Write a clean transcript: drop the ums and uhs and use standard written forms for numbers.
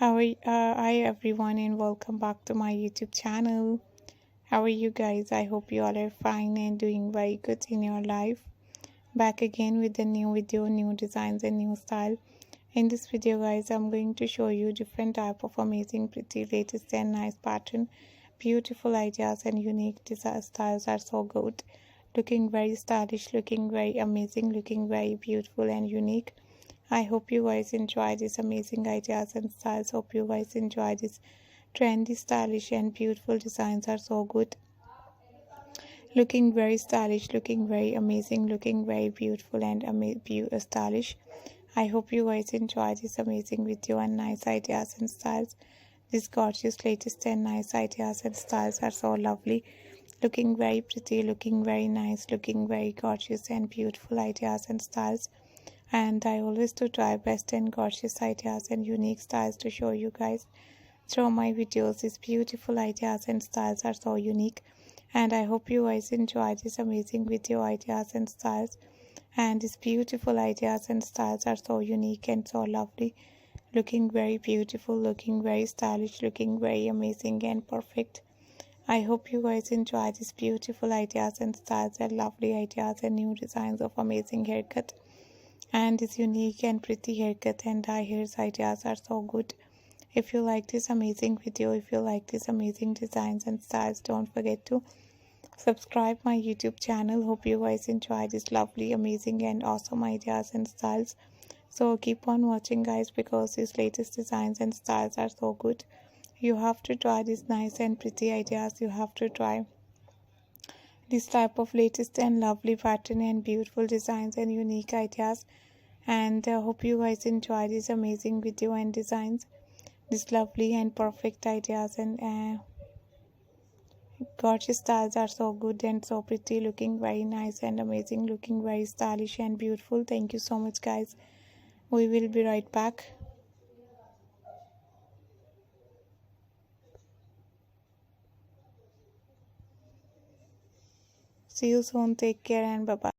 Hi everyone and welcome back to my YouTube channel. How are you guys? I hope you all are fine and doing very good in your life. Back again with a new video, new designs and new style. In this video guys, I'm going to show you different type of amazing, pretty, latest and nice pattern. Beautiful ideas and unique design styles are so good. Looking very stylish, looking very amazing, looking very beautiful and unique. I hope you guys enjoy these amazing ideas and styles. Hope you guys enjoy this trendy, stylish and beautiful designs are so good. Looking very stylish, looking very amazing, looking very beautiful and stylish. I hope you guys enjoy this amazing video and nice ideas and styles. These gorgeous, latest and nice ideas and styles are so lovely. Looking very pretty, looking very nice, looking very gorgeous and beautiful ideas and styles. And I always do try best and gorgeous ideas and unique styles to show you guys through my videos. These beautiful ideas and styles are so unique, and I hope you guys enjoy this amazing video ideas and styles. And these beautiful ideas and styles are so unique and so lovely. Looking very beautiful, looking very stylish, looking very amazing and perfect. I hope you guys enjoy these beautiful ideas and styles and lovely ideas and new designs of amazing haircut. And this unique and pretty haircut and dye hairs ideas are so good. If you like this amazing video, if you like these amazing designs and styles, don't forget to subscribe my YouTube channel. Hope you guys enjoy this lovely, amazing and awesome ideas and styles. So keep on watching guys, because these latest designs and styles are so good. You have to try these nice and pretty ideas. You have to try this type of latest and lovely pattern and beautiful designs and unique ideas. And hope you guys enjoy this amazing video and designs, this lovely and perfect ideas and gorgeous styles are so good and so pretty, looking very nice and amazing, looking very stylish and beautiful. Thank you so much guys. We will be right back. See you soon. Take care and bye bye.